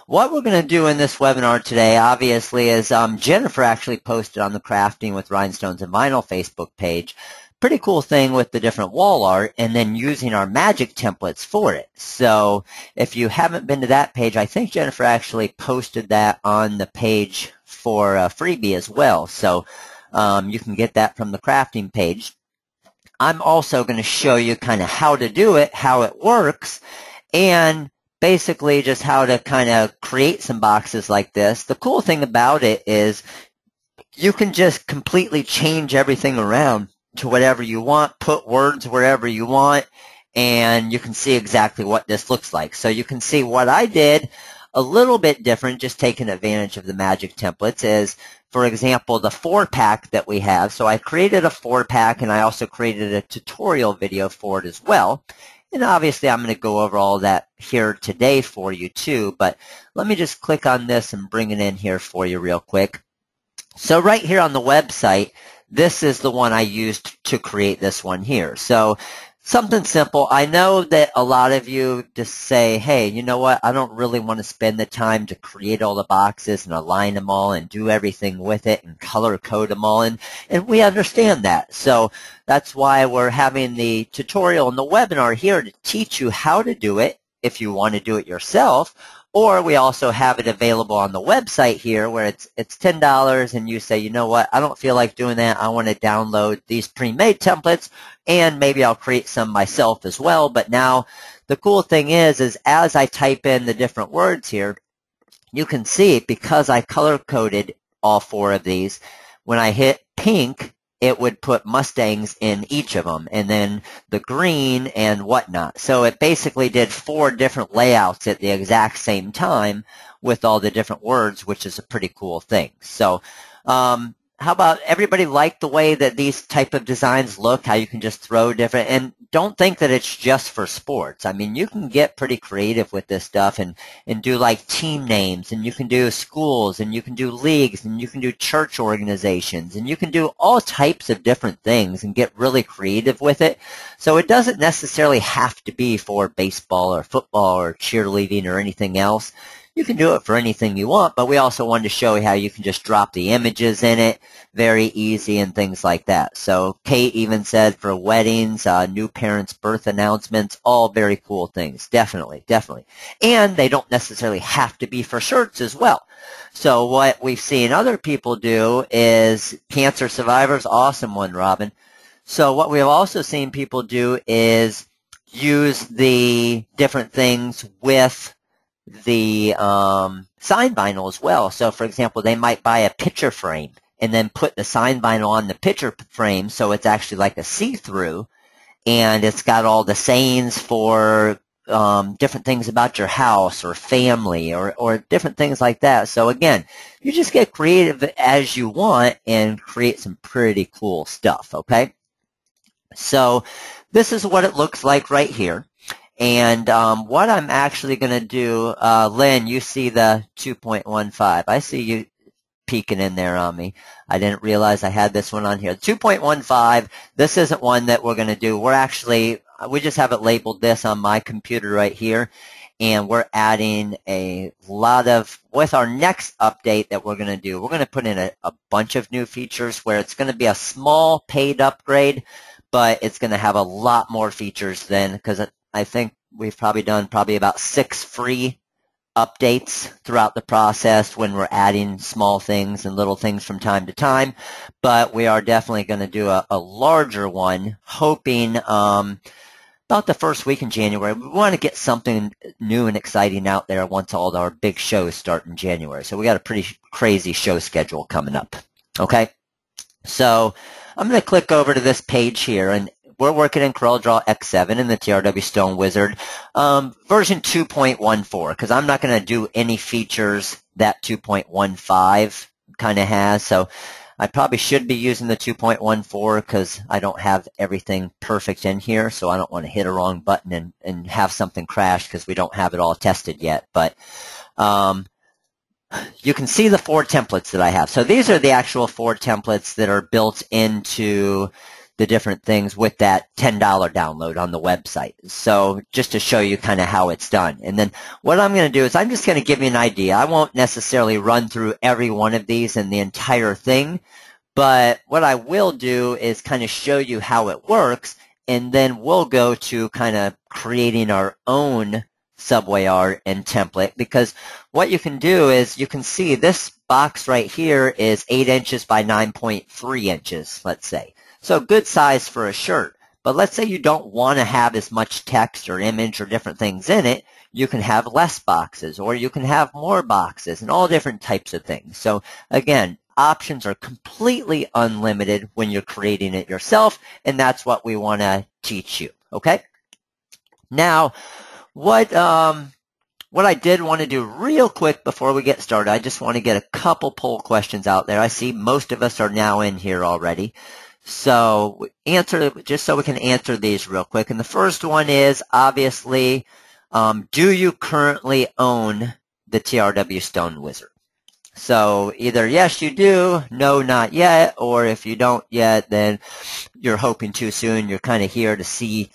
what we're going to do in this webinar today, obviously, is Jennifer actually posted on the Crafting with Rhinestones and Vinyl Facebook page. Pretty cool thing with the different wall art and then using our magic templates for it. So if you haven't been to that page, I think Jennifer actually posted that on the page for a freebie as well. So you can get that from the crafting page. I'm also going to show you kind of how to do it, how it works, and basically just how to kind of create some boxes like this. The cool thing about it is you can just completely change everything around to whatever you want, put words wherever you want, and you can see exactly what this looks like. So you can see what I did a little bit different, just taking advantage of the magic templates, is, for example, the 4-pack that we have. So I created a 4-pack, and I also created a tutorial video for it as well. And obviously, I'm going to go over all that here today for you too, but let me just click on this and bring it in here for you real quick. So right here on the website, this is the one I used to create this one here. So something simple. I know that a lot of you just say, hey, you know what? I don't really want to spend the time to create all the boxes and align them all and do everything with it and color code them all. And we understand that. So that's why we're having the tutorial and the webinar here to teach you how to do it if you want to do it yourself. Or we also have it available on the website here where it's $10 and you say, you know what, I don't feel like doing that. I want to download these pre-made templates and maybe I'll create some myself as well. But now the cool thing is as I type in the different words here, you can see because I color coded all 4 of these, when I hit pink, it would put Mustangs in each of them, and then the green and whatnot. So it basically did 4 different layouts at the exact same time with all the different words, which is a pretty cool thing. So how about everybody like the way that these type of designs look, how you can just throw different, and don't think that it's just for sports. I mean, you can get pretty creative with this stuff and do like team names, and you can do schools, and you can do leagues, and you can do church organizations, and you can do all types of different things and get really creative with it. So it doesn't necessarily have to be for baseball or football or cheerleading or anything else. You can do it for anything you want, but we also wanted to show you how you can just drop the images in it, very easy and things like that. So Kate even said for weddings, new parents' birth announcements, all very cool things. Definitely, definitely. And they don't necessarily have to be for shirts as well. So what we've seen other people do is cancer survivors, awesome one, Robin. So what we've also seen people do is use the different things with the sign vinyl as well. So for example, they might buy a picture frame and then put the sign vinyl on the picture frame so it's actually like a see-through, and it's got all the sayings for different things about your house or family or different things like that. So again, you just get creative as you want and create some pretty cool stuff, okay? So this is what it looks like right here. And what I'm actually going to do, Lynn, you see the 2.15. I see you peeking in there on me. I didn't realize I had this one on here. 2.15, this isn't one that we're going to do. We just have it labeled this on my computer right here. And we're adding a lot of, with our next update that we're going to do, we're going to put in a bunch of new features where it's going to be a small paid upgrade, but it's going to have a lot more features then, because I think we've probably done about 6 free updates throughout the process when we're adding small things and little things from time to time. But we are definitely going to do a larger one, hoping about the first week in January. We want to get something new and exciting out there once all our big shows start in January. So we got a pretty crazy show schedule coming up. Okay, so I'm going to click over to this page here, and we're working in CorelDRAW X7 in the TRW Stone Wizard, version 2.14, because I'm not going to do any features that 2.15 kind of has. So I probably should be using the 2.14 because I don't have everything perfect in here, so I don't want to hit a wrong button and have something crash because we don't have it all tested yet. But you can see the 4 templates that I have. So these are the actual 4 templates that are built into the different things with that $10 download on the website. So just to show you kind of how it's done. And then what I'm going to do is I'm just going to give you an idea. I won't necessarily run through every one of these and the entire thing, but what I will do is kind of show you how it works, and then we'll go to kind of creating our own subway art and template, because what you can do is you can see this box right here is 8 inches by 9.3 inches, let's say. So good size for a shirt. But let's say you don't want to have as much text or image or different things in it. You can have less boxes, or you can have more boxes, and all different types of things. So again, options are completely unlimited when you're creating it yourself, and that's what we want to teach you, okay? Now, what I did want to do real quick before we get started, I just want to get a couple poll questions out there. I see most of us are now in here already. So just so we can answer these real quick. And the first one is, obviously, do you currently own the TRW Stone Wizard? So either yes, you do, no, not yet, or if you don't yet, then you're hoping too soon. You're kind of here to see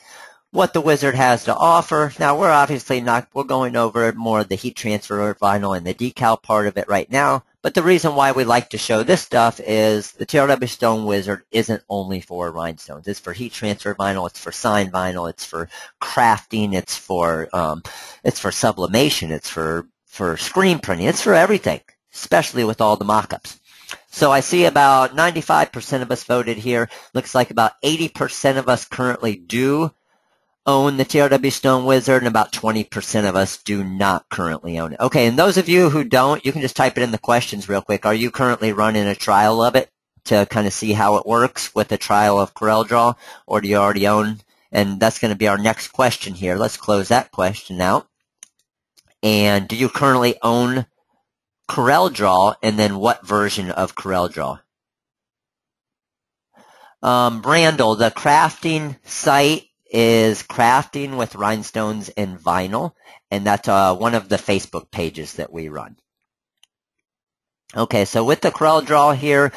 what the wizard has to offer. Now, we're obviously we're going over more of the heat transfer vinyl and the decal part of it right now. But the reason why we like to show this stuff is the TRW Stone Wizard isn't only for rhinestones. It's for heat transfer vinyl, it's for sign vinyl, it's for crafting, it's for sublimation, it's for screen printing, it's for everything, especially with all the mock-ups. So I see about 95% of us voted here. Looks like about 80% of us currently do own the TRW Stone Wizard, and about 20% of us do not currently own it. Okay, and those of you who don't, you can just type it in the questions real quick. Are you currently running a trial of it to kind of see how it works with a trial of CorelDRAW, or do you already own? And that's going to be our next question here. Let's close that question out. And do you currently own CorelDRAW, and then what version of CorelDRAW? Brandel, the crafting site is Crafting with Rhinestones and Vinyl, and that's one of the Facebook pages that we run. Okay, so with the CorelDRAW here,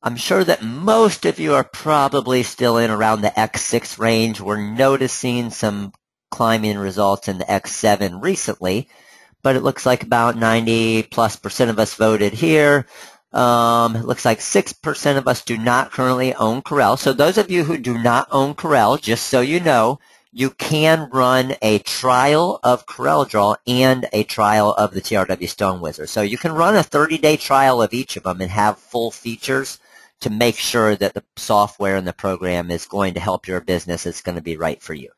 I'm sure that most of you are probably still in around the X6 range. We're noticing some climbing results in the X7 recently, but it looks like about 90+% of us voted here. It looks like 6% of us do not currently own Corel. So those of you who do not own Corel, just so you know, you can run a trial of CorelDRAW and a trial of the TRW Stone Wizard. So you can run a 30-day trial of each of them and have full features to make sure that the software and the program is going to help your business. It's going to be right for you.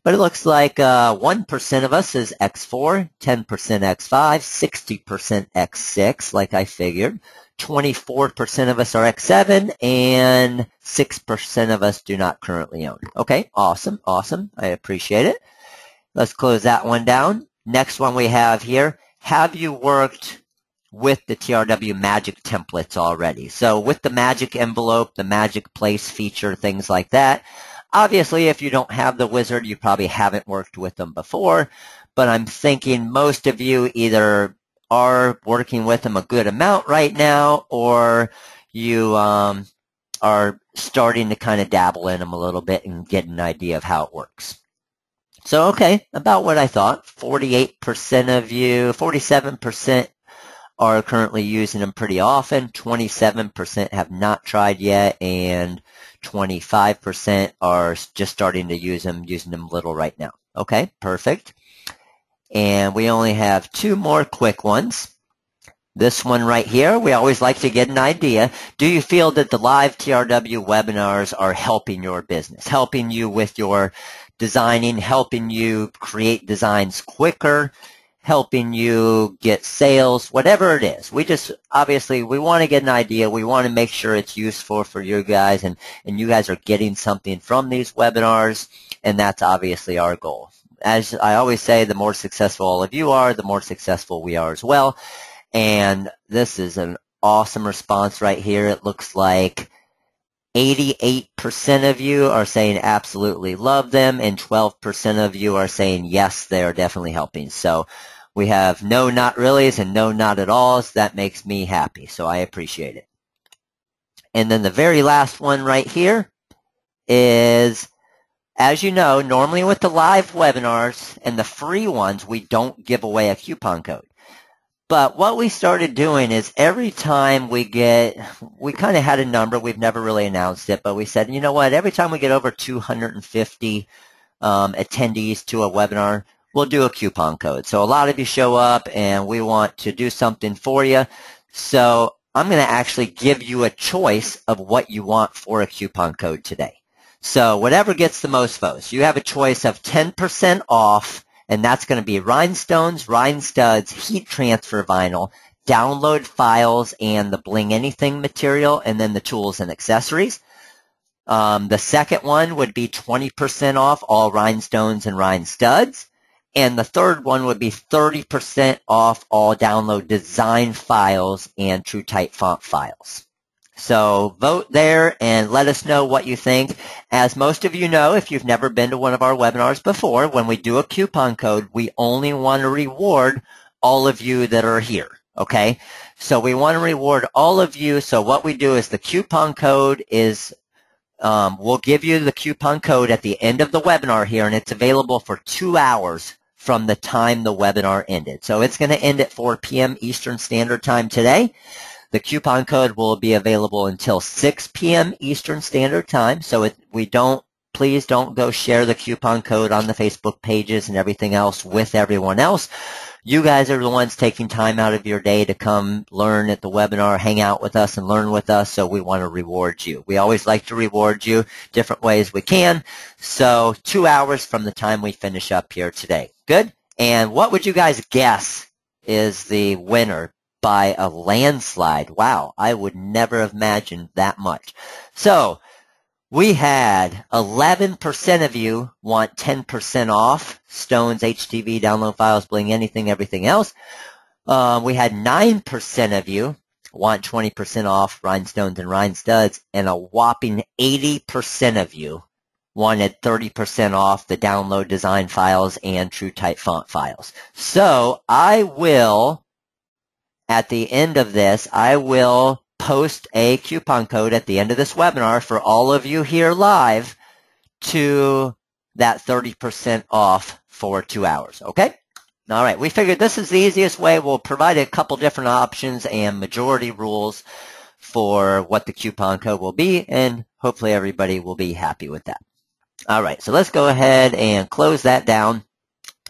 But it looks like 1% of us is X4, 10% X5, 60% X6, like I figured. 24% of us are X7, and 6% of us do not currently own. Okay, awesome, awesome. I appreciate it. Let's close that one down. Next one we have here. Have you worked with the TRW Magic templates already? So with the Magic envelope, the Magic place feature, things like that. Obviously, if you don't have the wizard, you probably haven't worked with them before, but I'm thinking most of you either are working with them a good amount right now, or you are starting to kind of dabble in them a little bit and get an idea of how it works. So, okay, about what I thought. 48% of you, 47% are currently using them pretty often. 27% have not tried yet, and 25% are just starting to using them little right now. Okay, perfect. And we only have 2 more quick ones. This one right here, we always like to get an idea. Do you feel that the live TRW webinars are helping your business, helping you with your designing, helping you create designs quicker, helping you get sales, whatever it is? We just, obviously, we want to get an idea. We want to make sure it's useful for you guys, and you guys are getting something from these webinars, and that's obviously our goal. As I always say, the more successful all of you are, the more successful we are as well. And this is an awesome response right here. It looks like 88% of you are saying absolutely love them, and 12% of you are saying yes, they are definitely helping. So we have no not reallys and no not at alls. That makes me happy, so I appreciate it. And then the very last one right here. is, as you know, normally with the live webinars and the free ones, we don't give away a coupon code. But what we started doing is every time we kind of had a number, we've never really announced it, but we said, you know what, every time we get over 250 attendees to a webinar, we'll do a coupon code. So a lot of you show up and we want to do something for you. So I'm going to actually give you a choice of what you want for a coupon code today. So whatever gets the most votes, you have a choice of 10% off, and that's going to be Rhinestones, Rhinestuds, heat transfer vinyl, download files, and the Bling Anything material, and then the tools and accessories. The second one would be 20% off all Rhinestones and Rhinestuds. And the third one would be 30% off all download design files and TrueType font files. So vote there and let us know what you think. As most of you know, if you've never been to one of our webinars before, when we do a coupon code, we only want to reward all of you that are here, okay? So we want to reward all of you. So what we do is the coupon code is, we'll give you the coupon code at the end of the webinar here, and it's available for 2 hours from the time the webinar ended. So it's going to end at 4 p.m. Eastern Standard Time today. The coupon code will be available until 6 p.m. Eastern Standard Time. So please don't go share the coupon code on the Facebook pages and everything else with everyone else. You guys are the ones taking time out of your day to come learn at the webinar, hang out with us and learn with us. So we want to reward you. We always like to reward you different ways we can. So 2 hours from the time we finish up here today. Good? And what would you guys guess is the winner? By a landslide. Wow, I would never have imagined that much. So we had 11% of you want 10% off Stones, HTV, download files, Bling Anything, everything else. We had 9% of you want 20% off Rhinestones and Rhinestuds, and a whopping 80% of you wanted 30% off the download design files and TrueType font files. So I will, at the end of this, I will post a coupon code at the end of this webinar for all of you here live to that 30% off for 2 hours, okay? All right, we figured this is the easiest way. We'll provide a couple different options and majority rules for what the coupon code will be, and hopefully everybody will be happy with that. All right, so let's go ahead and close that down,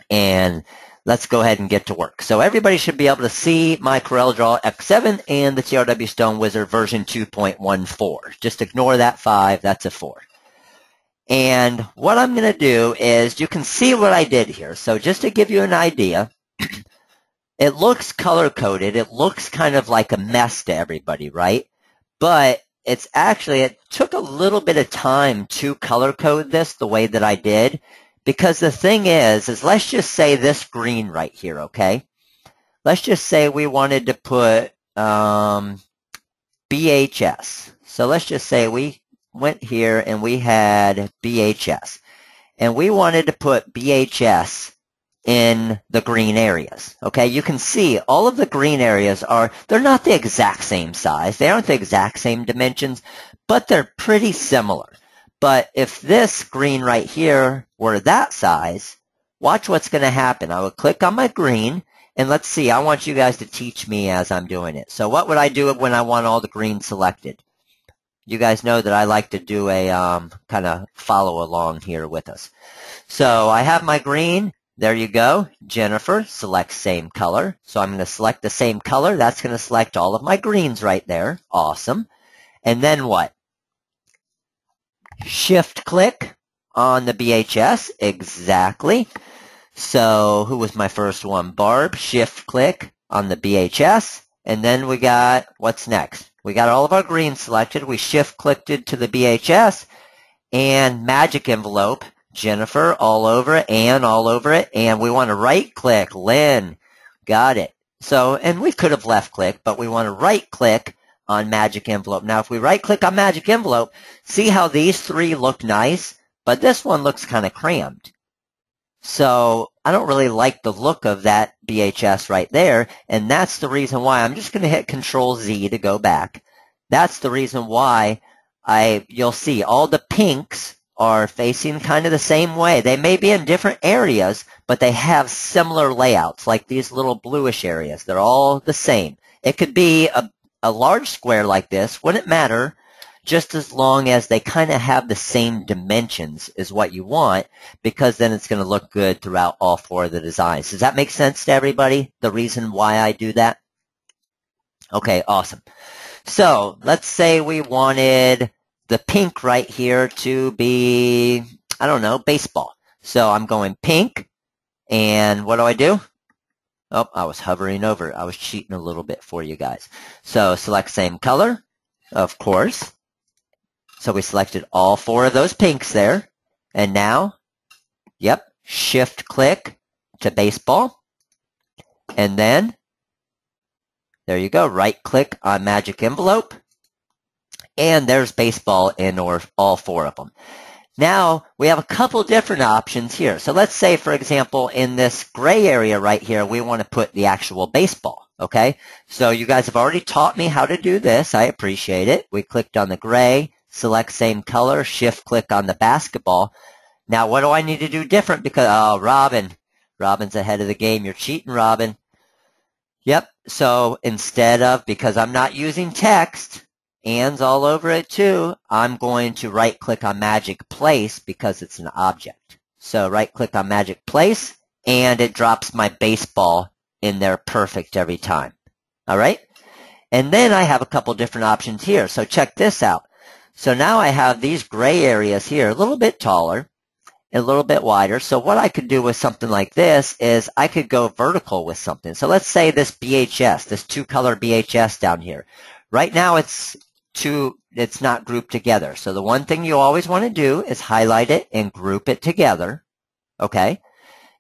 and let's go ahead and get to work. So everybody should be able to see my CorelDRAW X7 and the TRW Stone Wizard version 2.14. Just ignore that 5, that's a 4. And what I'm going to do is, you can see what I did here. So just to give you an idea, it looks color-coded. It looks kind of like a mess to everybody, right? But it's actually, it took a little bit of time to color-code this the way that I did. Because the thing is let's just say this green right here, okay? Let's just say we wanted to put BHS. So let's just say we went here and we had BHS. And we wanted to put BHS in the green areas, okay? You can see all of the green areas they're not the exact same size. They aren't the exact same dimensions, but they're pretty similar. But if this green right here were that size, watch what's going to happen. I would click on my green, and let's see. I want you guys to teach me as I'm doing it. So what would I do when I want all the green selected? You guys know that I like to do a kind of follow along here with us. So I have my green. There you go. Jennifer, select same color. So I'm going to select the same color. That's going to select all of my greens right there. Awesome. And then what? Shift click on the BHS. Exactly. So who was my first one? Barb. Shift click on the BHS. And then we got, what's next? We got all of our greens selected. We shift clicked it to the BHS, and magic envelope. Jennifer all over it, Ann all over it. And we want to right click. Lynn. Got it. So, and we could have left click, but we want to right click on magic envelope. Now, if we right-click on magic envelope, see how these three look nice, but this one looks kind of crammed. So I don't really like the look of that BHS right there, and that's the reason why I'm just going to hit Control-Z to go back. That's the reason why you'll see all the pinks are facing kind of the same way. They may be in different areas, but they have similar layouts, like these little bluish areas. They're all the same. It could be a large square like this, wouldn't matter, just as long as they kind of have the same dimensions is what you want, because then it's going to look good throughout all four of the designs. Does that make sense to everybody, the reason why I do that? Okay, awesome. So let's say we wanted the pink right here to be, I don't know, baseball. So I'm going pink, and what do? Oh, I was hovering over it. I was cheating a little bit for you guys. So select same color, of course. So we selected all four of those pinks there. And now, yep, shift click to baseball. And then, there you go, right click on magic envelope. And there's baseball in all four of them. Now, we have a couple different options here. So let's say, for example, in this gray area right here, we want to put the actual baseball, okay? So you guys have already taught me how to do this. I appreciate it. We clicked on the gray, select same color, shift click on the basketball. Now, what do I need to do different? Because, oh, Robin's ahead of the game. You're cheating, Robin. Yep, so instead of, because I'm not using text, and's all over it too, I'm going to right click on magic place because it's an object. So right click on magic place and it drops my baseball in there perfect every time. All right. And then I have a couple different options here. So check this out. So now I have these gray areas here a little bit taller, a little bit wider. So what I could do with something like this is I could go vertical with something. So let's say this BHS, this two-color BHS down here. Right now it's not grouped together. So the one thing you always want to do is highlight it and group it together. Okay.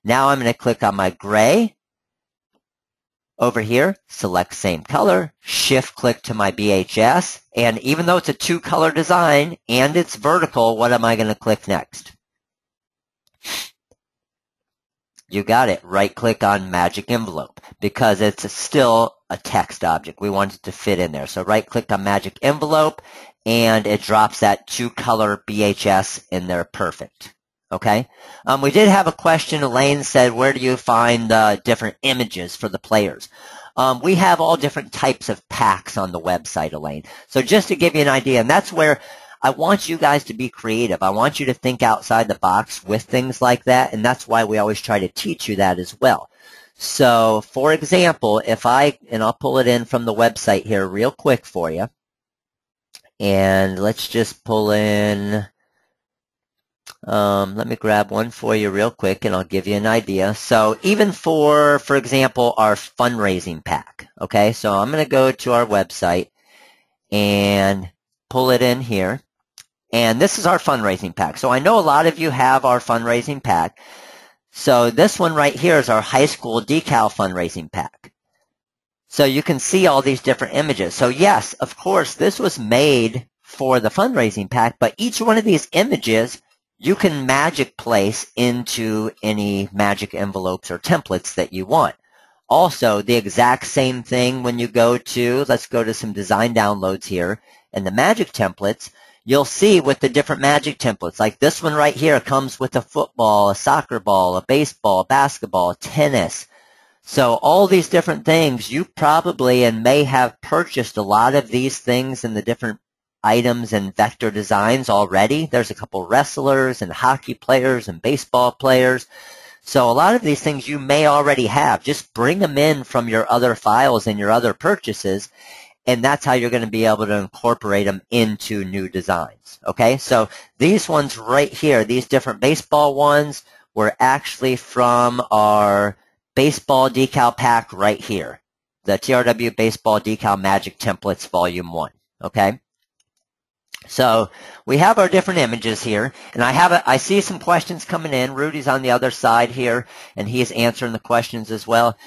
Now I'm going to click on my gray. Over here, select same color, shift click to my BHS, and even though it's a two-color design and it's vertical, what am I going to click next? You got it. Right click on magic envelope because it's still a text object. We want it to fit in there. So right click on magic envelope and it drops that two-color BHS in there perfect. Okay. We did have a question. Elaine said, where do you find the different images for the players? We have all different types of packs on the website, Elaine. So just to give you an idea, and that's where I want you guys to be creative. I want you to think outside the box with things like that, and that's why we always try to teach you that as well. So, for example, and I'll pull it in from the website here real quick for you, and let's just pull in, let me grab one for you real quick, and I'll give you an idea. So, even for example, our fundraising pack, okay? So, I'm going to go to our website and pull it in here. And this is our fundraising pack. So I know a lot of you have our fundraising pack. So this one right here is our high school decal fundraising pack. So you can see all these different images. So yes, of course, this was made for the fundraising pack, but each one of these images you can magic place into any magic envelopes or templates that you want. Also, the exact same thing when you go to, let's go to some design downloads here, and the magic templates, you'll see with the different magic templates, like this one right here comes with a football, a soccer ball, a baseball, basketball, tennis. So all these different things, you probably and may have purchased a lot of these things in the different items and vector designs already. There's a couple wrestlers and hockey players and baseball players. So a lot of these things you may already have. Just bring them in from your other files and your other purchases, and that's how you're going to be able to incorporate them into new designs. Okay, so these ones right here, these different baseball ones, were actually from our baseball decal pack right here, the TRW Baseball Decal Magic Templates Volume 1. Okay, so we have our different images here, and I see some questions coming in. Rudy's on the other side here, and he's answering the questions as well.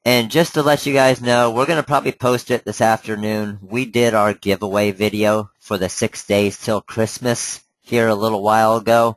And just to let you guys know, we're going to probably post it this afternoon. We did our giveaway video for the 6 days till Christmas here a little while ago.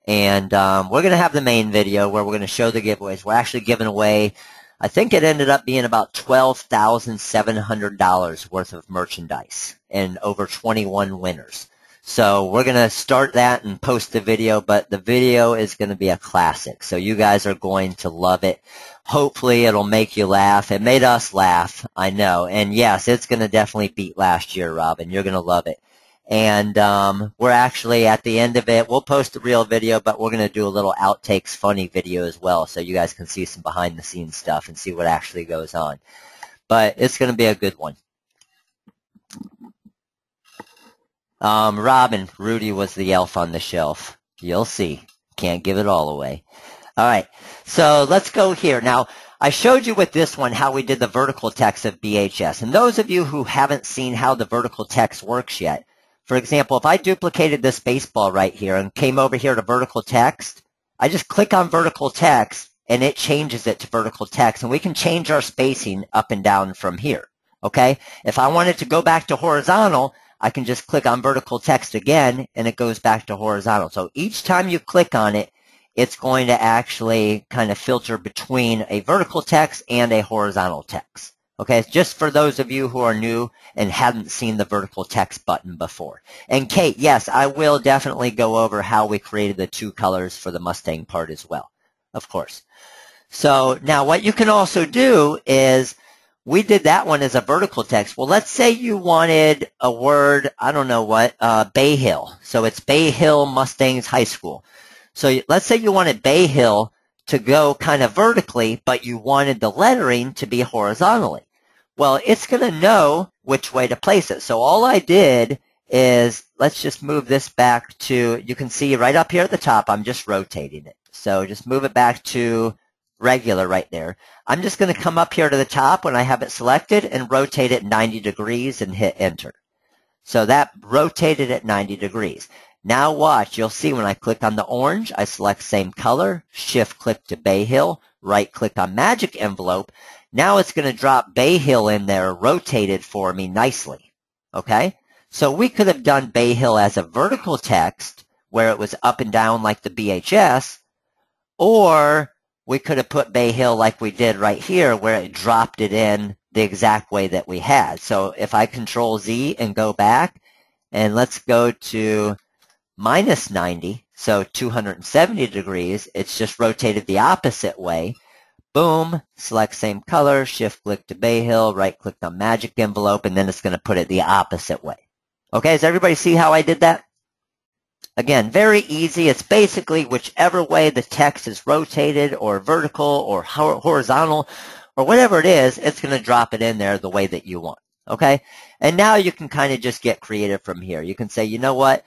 And we're going to have the main video where we're going to show the giveaways. We're actually giving away, I think it ended up being about $12,700 worth of merchandise and over 21 winners. So we're going to start that and post the video, but the video is going to be a classic. So you guys are going to love it. Hopefully it'll make you laugh. It made us laugh, I know. And yes, it's going to definitely beat last year, Robin. You're going to love it. And we're actually at the end of it. We'll post a real video, but we're going to do a little outtakes funny video as well, so you guys can see some behind the scenes stuff and see what actually goes on. But it's going to be a good one. Robin, Rudy was the elf on the shelf. You'll see. Can't give it all away. All right, so let's go here. Now, I showed you with this one how we did the vertical text of BHS. And those of you who haven't seen how the vertical text works yet, for example, if I duplicated this baseball right here and came over here to vertical text, I just click on vertical text and it changes it to vertical text. And we can change our spacing up and down from here, okay? If I wanted to go back to horizontal, I can just click on vertical text again and it goes back to horizontal. So each time you click on it, it's going to actually kind of filter between a vertical text and a horizontal text. Okay, just for those of you who are new and haven't seen the vertical text button before. And Kate, yes, I will definitely go over how we created the two colors for the Mustang part as well, of course. So now what you can also do is, we did that one as a vertical text. Well, let's say you wanted a word, I don't know what, Bay Hill. So it's Bay Hill Mustangs High School. So let's say you wanted Bay Hill to go kind of vertically, but you wanted the lettering to be horizontally. Well, it's going to know which way to place it. So all I did is, let's just move this back to, you can see right up here at the top, I'm just rotating it. So just move it back to regular right there. I'm just going to come up here to the top when I have it selected and rotate it 90 degrees and hit enter. So that rotated at 90 degrees. Now watch, you'll see when I click on the orange, I select same color, shift click to Bay Hill, right click on magic envelope. Now it's going to drop Bay Hill in there, rotated for me nicely. Okay? So we could have done Bay Hill as a vertical text where it was up and down like the BHS, or we could have put Bay Hill like we did right here where it dropped it in the exact way that we had. So if I Control Z and go back, and let's go to minus 90, so 270 degrees, it's just rotated the opposite way. Boom, select same color, shift click to Bay Hill, right click on magic envelope, and then it's going to put it the opposite way. Okay, does everybody see how I did that? Again, very easy. It's basically whichever way the text is rotated or vertical or horizontal or whatever it is, it's going to drop it in there the way that you want. Okay, and now you can kind of just get creative from here. You can say, you know what?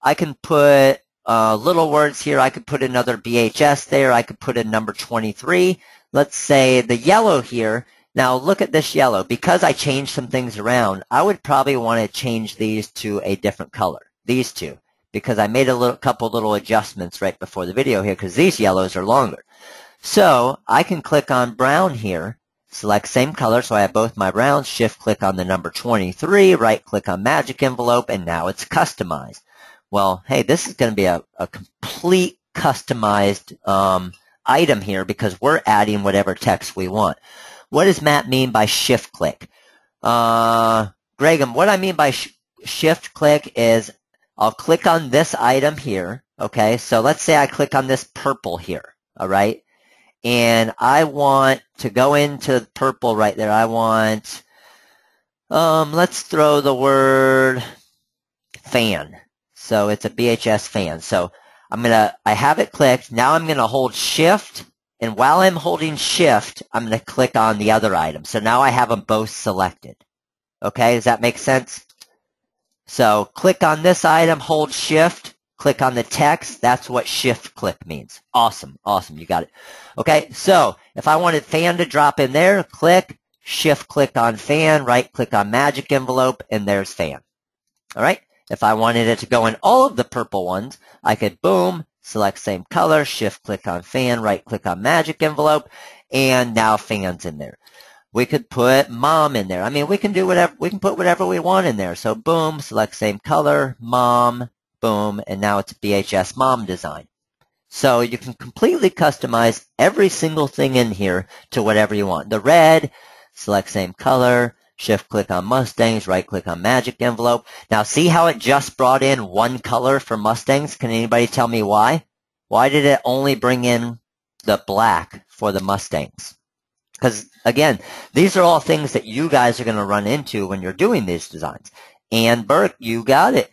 I can put little words here. I could put another BHS there. I could put a number 23. Let's say the yellow here. Now look at this yellow. Because I changed some things around, I would probably want to change these to a different color. These two. Because I made a couple little adjustments right before the video here because these yellows are longer. So I can click on brown here. Select same color, so I have both my browns. Shift click on the number 23. Right click on magic envelope, and now it's customized. Well, hey, this is going to be a complete customized item here because we're adding whatever text we want. What does Matt mean by shift click? Graham, what I mean by shift click is I'll click on this item here, okay? So let's say I click on this purple here, all right? And I want to go into purple right there. I want, let's throw the word fan. So it's a BHS fan. So I have it clicked. Now I'm going to hold shift. And while I'm holding shift, I'm going to click on the other item. So now I have them both selected. Okay, does that make sense? So click on this item, hold shift, click on the text. That's what shift click means. Awesome, awesome, you got it. Okay, so if I wanted fan to drop in there, click, shift click on fan, right click on magic envelope, and there's fan. All right, if I wanted it to go in all of the purple ones, I could boom, select same color, shift click on fan, right click on magic envelope, and now fan's in there. We could put mom in there. I mean, we can do whatever, we can put whatever we want in there. So boom, select same color, mom, boom, and now it's BHS mom design. So you can completely customize every single thing in here to whatever you want. The red, select same color, shift-click on Mustangs, right-click on Magic Envelope. Now, see how it just brought in one color for Mustangs? Can anybody tell me why? Why did it only bring in the black for the Mustangs? Because, again, these are all things that you guys are going to run into when you're doing these designs. And, Burke, you got it.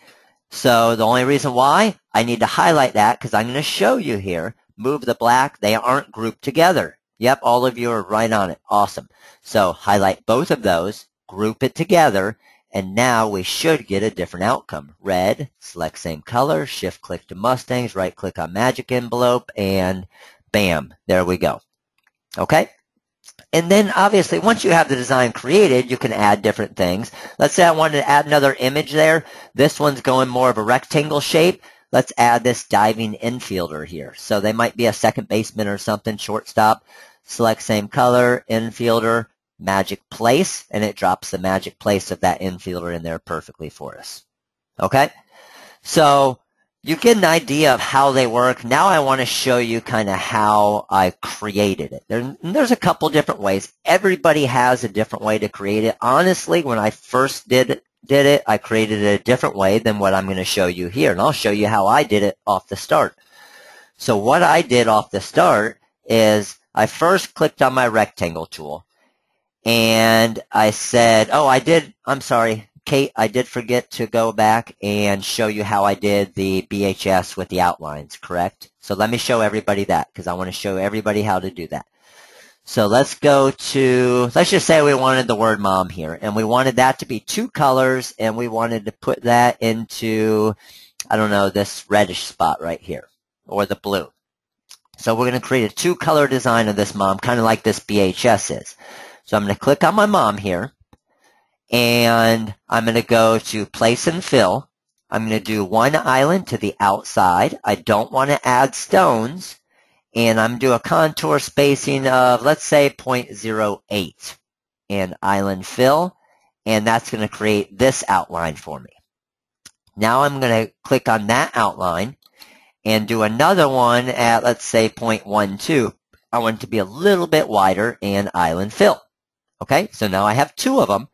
So the only reason why I need to highlight that, because I'm going to show you here, move the black, they aren't grouped together. Yep, all of you are right on it. Awesome. So highlight both of those, group it together, and now we should get a different outcome. Red, select same color, shift-click to Mustangs, right-click on Magic Envelope, and bam, there we go. Okay? And then, obviously, once you have the design created, you can add different things. Let's say I wanted to add another image there. This one's going more of a rectangle shape. Let's add this diving infielder here. So they might be a second baseman or something, shortstop. Select same color, infielder, magic place, and it drops the magic place of that infielder in there perfectly for us. Okay? So you get an idea of how they work. Now I want to show you kind of how I created it. There's a couple different ways. Everybody has a different way to create it. Honestly, when I first did it, I created it a different way than what I'm going to show you here. And I'll show you how I did it off the start. So what I did off the start is I first clicked on my rectangle tool. And I said, I'm sorry, Kate, I did forget to go back and show you how I did the BHS with the outlines, correct? So let me show everybody that, because I want to show everybody how to do that. So let's go to, let's just say we wanted the word mom here, and we wanted that to be two colors, and we wanted to put that into, I don't know, this reddish spot right here, or the blue. So we're going to create a two-color design of this mom, kind of like this BHS is. So I'm going to click on my mom here, and I'm going to go to Place and Fill. I'm going to do one island to the outside. I don't want to add stones, and I'm going to do a contour spacing of, let's say, 0.08, and island fill, and that's going to create this outline for me. Now I'm going to click on that outline and do another one at, let's say, 0.12. I want it to be a little bit wider and island fill. Okay, so now I have two of them.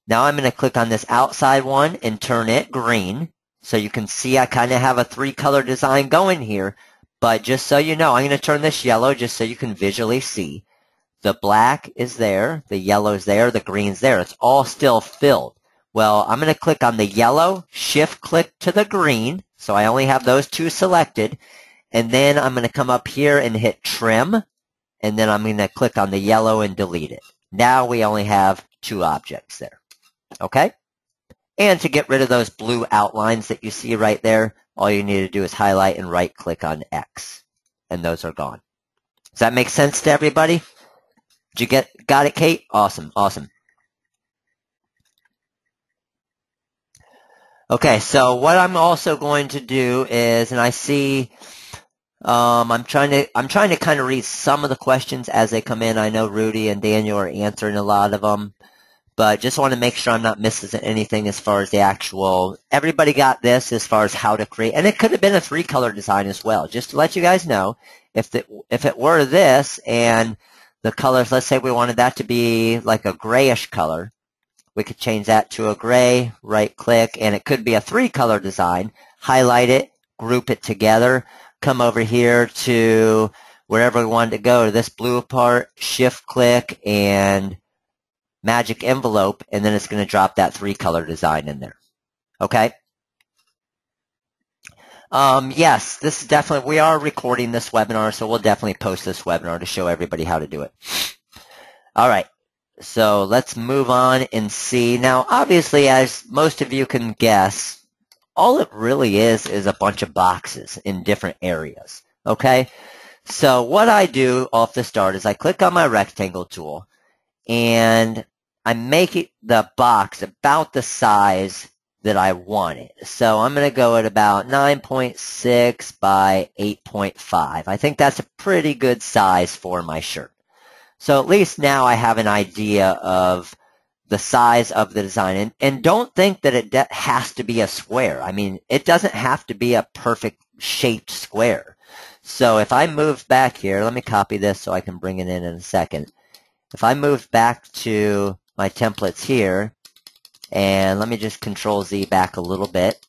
Now I'm going to click on this outside one and turn it green. So you can see I kind of have a three-color design going here. But just so you know, I'm going to turn this yellow just so you can visually see. The black is there, the yellow's there, the green's there. It's all still filled. Well, I'm going to click on the yellow, shift-click to the green. So I only have those two selected. And then I'm going to come up here and hit Trim. And then I'm going to click on the yellow and delete it. Now we only have two objects there. Okay? And to get rid of those blue outlines that you see right there, all you need to do is highlight and right-click on X. And those are gone. Does that make sense to everybody? Did you got it, Kate? Awesome, awesome. Okay, so what I'm also going to do is, and I see, I'm trying to kind of read some of the questions as they come in. I know Rudy and Daniel are answering a lot of them, but just want to make sure I'm not missing anything as far as the actual. Everybody got this as far as how to create, and it could have been a three-color design as well. Just to let you guys know, if it were this and the colors, let's say we wanted that to be like a grayish color, we could change that to a gray, right-click, and it could be a three-color design. Highlight it, group it together, come over here to wherever we wanted to go, to this blue part, shift-click, and magic envelope, and then it's going to drop that three-color design in there. Okay? Yes, this is definitely, we are recording this webinar, so we'll definitely post this webinar to show everybody how to do it. All right. So let's move on and see. Now, obviously, as most of you can guess, all it really is a bunch of boxes in different areas, okay? So what I do off the start is I click on my rectangle tool, and I make it the box about the size that I want it. So I'm going to go at about 9.6 by 8.5. I think that's a pretty good size for my shirt. So at least now I have an idea of the size of the design. And don't think that it has to be a square. I mean, it doesn't have to be a perfect shaped square. So if I move back here, let me copy this so I can bring it in a second. If I move back to my templates here, and let me just Control Z back a little bit.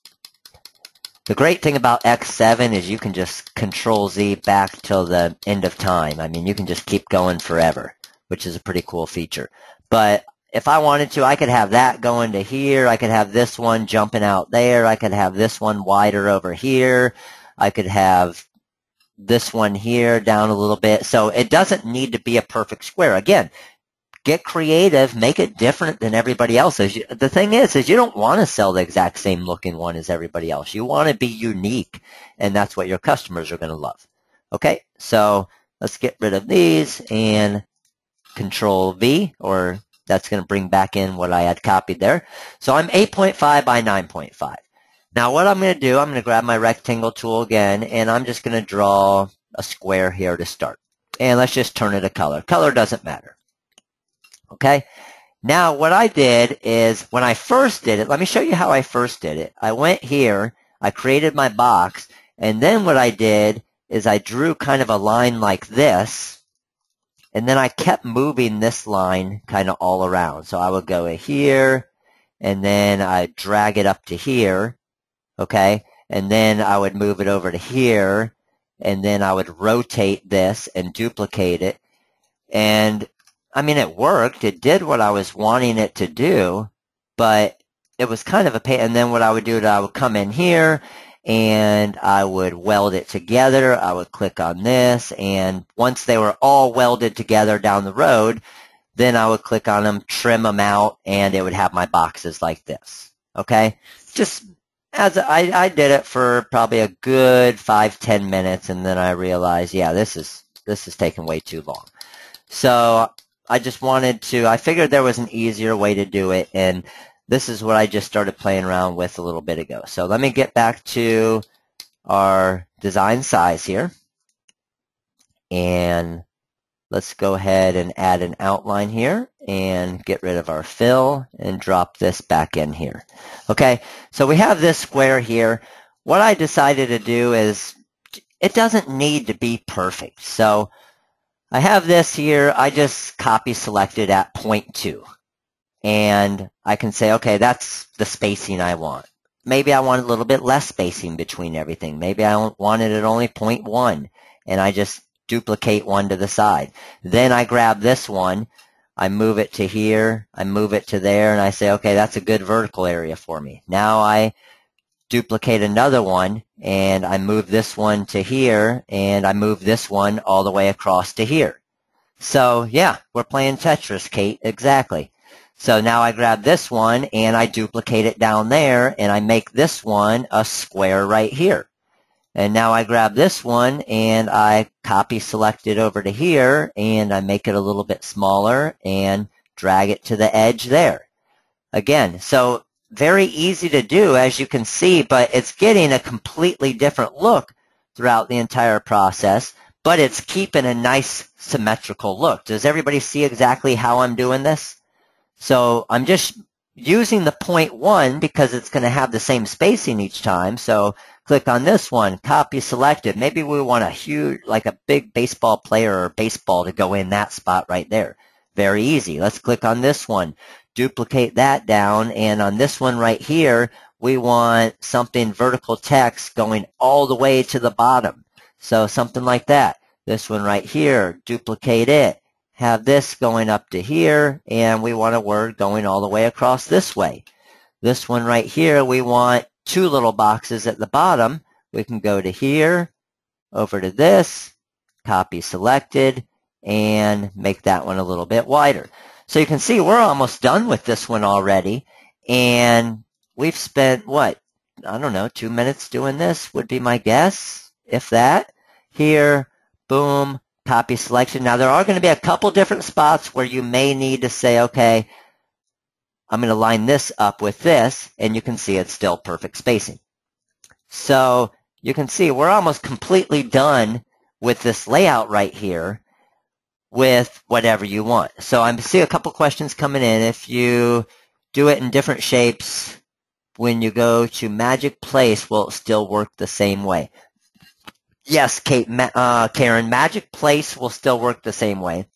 The great thing about X7 is you can just Control Z back till the end of time. I mean, you can just keep going forever, which is a pretty cool feature. But if I wanted to, I could have that going to here. I could have this one jumping out there. I could have this one wider over here. I could have this one here down a little bit. So it doesn't need to be a perfect square. Again, get creative, make it different than everybody else's. The thing is you don't want to sell the exact same looking one as everybody else. You want to be unique, and that's what your customers are going to love. Okay, so let's get rid of these and Control V, or that's going to bring back in what I had copied there. So I'm 8.5 by 9.5. Now what I'm going to do, I'm going to grab my rectangle tool again, and I'm just going to draw a square here to start. And let's just turn it a color. Color doesn't matter. Okay, now what I did is when I first did it, let me show you how I first did it. I went here, I created my box, and then what I did is I drew kind of a line like this, and then I kept moving this line kind of all around. So I would go here, and then I drag it up to here, okay, and then I would move it over to here, and then I would rotate this and duplicate it, and I mean, it worked. It did what I was wanting it to do, but it was kind of a pain. And then what I would do is I would come in here, and I would weld it together. I would click on this, and once they were all welded together down the road, then I would click on them, trim them out, and it would have my boxes like this. Okay? Just as I did it for probably a good 5-10 minutes, and then I realized, yeah, this is taking way too long. So I just wanted to, I figured there was an easier way to do it, and this is what I just started playing around with a little bit ago. So let me get back to our design size here, and let's go ahead and add an outline here and get rid of our fill and drop this back in here. Okay, so we have this square here. What I decided to do is it doesn't need to be perfect. So I have this here, I just copy selected at 0.2, and I can say, okay, that's the spacing I want. Maybe I want a little bit less spacing between everything. Maybe I wanted it only 0.1, and I just duplicate one to the side. Then I grab this one, I move it to here, I move it to there, and I say, okay, that's a good vertical area for me. Now I duplicate another one, and I move this one to here, and I move this one all the way across to here. So yeah, we're playing Tetris, Kate, exactly. So now I grab this one, and I duplicate it down there, and I make this one a square right here. And now I grab this one, and I copy select it over to here, and I make it a little bit smaller, and drag it to the edge there. Again, so very easy to do, as you can see, but it's getting a completely different look throughout the entire process, but it's keeping a nice symmetrical look. Does everybody see exactly how I'm doing this? So I'm just using the 0.1 because it's going to have the same spacing each time. So click on this one, copy selected. Maybe we want a huge, like a big baseball player or baseball to go in that spot right there. Very easy. Let's click on this one. Duplicate that down, and on this one right here, we want something vertical text going all the way to the bottom. So something like that. This one right here, duplicate it. Have this going up to here, and we want a word going all the way across this way. This one right here, we want two little boxes at the bottom. We can go to here, over to this, copy selected, and make that one a little bit wider. So you can see we're almost done with this one already, and we've spent, what, I don't know, 2 minutes doing this would be my guess, if that. Here, boom, copy selection. Now there are going to be a couple different spots where you may need to say, okay, I'm going to line this up with this, and you can see it's still perfect spacing. So you can see we're almost completely done with this layout right here, with whatever you want. So I see a couple questions coming in. If you do it in different shapes, when you go to Magic Place, will it still work the same way? Yes, Karen, Magic Place will still work the same way.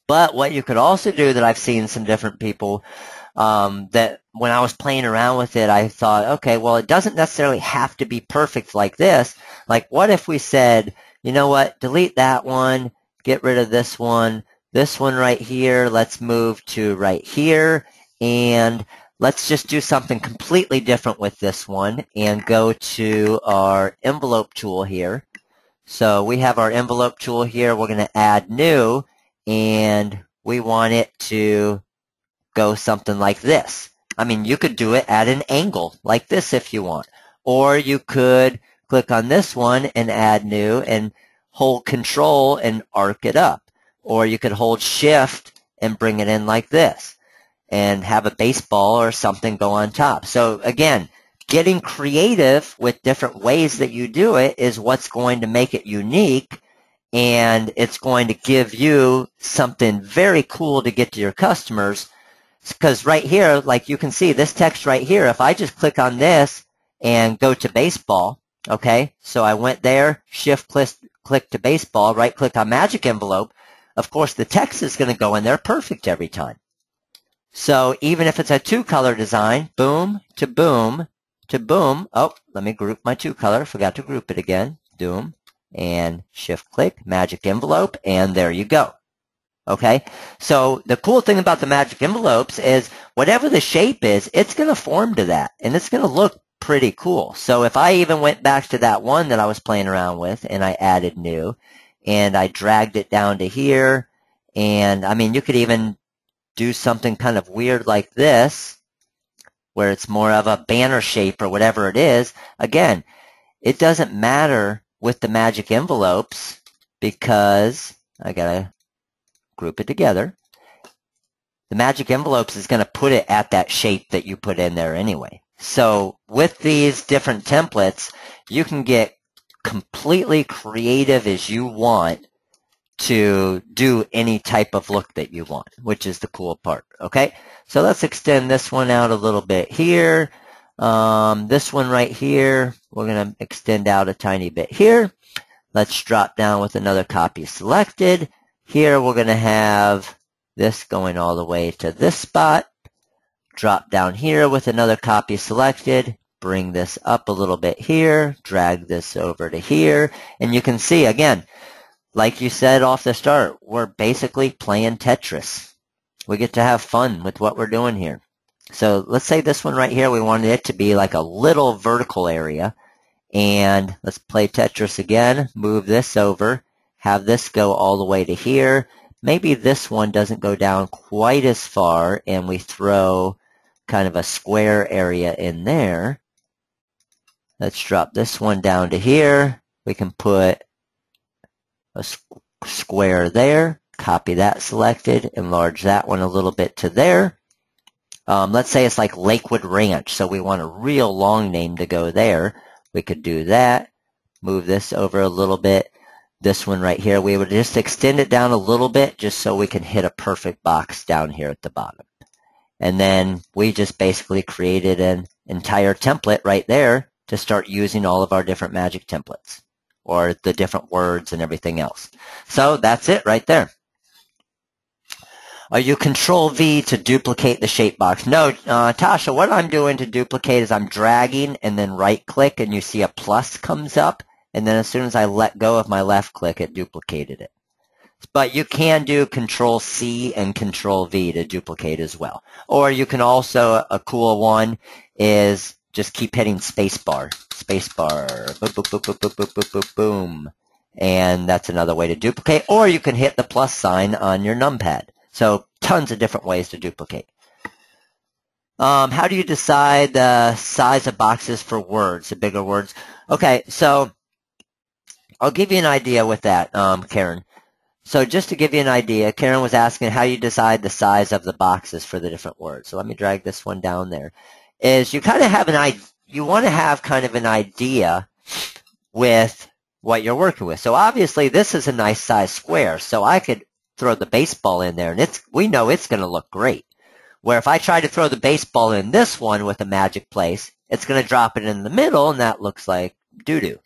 But what you could also do that I've seen some different people, that when I was playing around with it, I thought, okay, well, it doesn't necessarily have to be perfect like this. Like, what if we said, you know what, delete that one, get rid of this one right here, let's move to right here, and let's just do something completely different with this one and go to our envelope tool here. So we have our envelope tool here. We're going to add new, and we want it to go something like this. I mean, you could do it at an angle like this if you want. Or you could click on this one and add new and hold Control and arc it up. Or you could hold Shift and bring it in like this and have a baseball or something go on top. So again, getting creative with different ways that you do it is what's going to make it unique, and it's going to give you something very cool to get to your customers. Because right here, like you can see this text right here, if I just click on this and go to baseball, okay, so I went there, Shift click to baseball, right click on magic envelope, of course the text is going to go in there perfect every time. So even if it's a two-color design, boom to boom to boom, oh, let me group my two-color, forgot to group it again, boom, and Shift click, magic envelope, and there you go. Okay, so the cool thing about the magic envelopes is whatever the shape is, it's going to form to that, and it's going to look pretty cool. So if I even went back to that one that I was playing around with, and I added new, and I dragged it down to here, and I mean, you could even do something kind of weird like this, where it's more of a banner shape or whatever it is. Again, it doesn't matter with the magic envelopes because I gotta group it together. The magic envelopes is going to put it at that shape that you put in there anyway. So with these different templates, you can get completely creative as you want to do any type of look that you want, which is the cool part. Okay, so let's extend this one out a little bit here. This one right here, we're going to extend out a tiny bit here. Let's drop down with another copy selected. Here we're going to have this going all the way to this spot. Drop down here with another copy selected. Bring this up a little bit here. Drag this over to here. And you can see, again, like you said off the start, we're basically playing Tetris. We get to have fun with what we're doing here. So let's say this one right here, we wanted it to be like a little vertical area. And let's play Tetris again. Move this over. Have this go all the way to here. Maybe this one doesn't go down quite as far, and we throw kind of a square area in there. Let's drop this one down to here. We can put a square there. Copy that selected. Enlarge that one a little bit to there. Let's say it's like Lakewood Ranch, so we want a real long name to go there. We could do that. Move this over a little bit. This one right here, we would just extend it down a little bit just so we can hit a perfect box down here at the bottom. And then we just basically created an entire template right there to start using all of our different magic templates or the different words and everything else. So that's it right there. Are you Control V to duplicate the shape box? No, Tasha, what I'm doing to duplicate is I'm dragging and then right click and you see a plus comes up. And then as soon as I let go of my left click, it duplicated it. But you can do Control C and Control V to duplicate as well. Or you can also, a cool one is just keep hitting spacebar. Spacebar. Boom, boom, boom, boom, boom, boom, boom, boom, boom. And that's another way to duplicate. Or you can hit the plus sign on your numpad. So tons of different ways to duplicate. How do you decide the size of boxes for words, the bigger words? Okay, so I'll give you an idea with that, Karen. So just to give you an idea, Karen was asking how you decide the size of the boxes for the different words. So let me drag this one down there. Is you kind of have an idea, you want to have kind of an idea with what you're working with. So obviously this is a nice size square, so I could throw the baseball in there, and we know it's going to look great. Where if I try to throw the baseball in this one with a magic place, it's going to drop it in the middle, and that looks like doo-doo.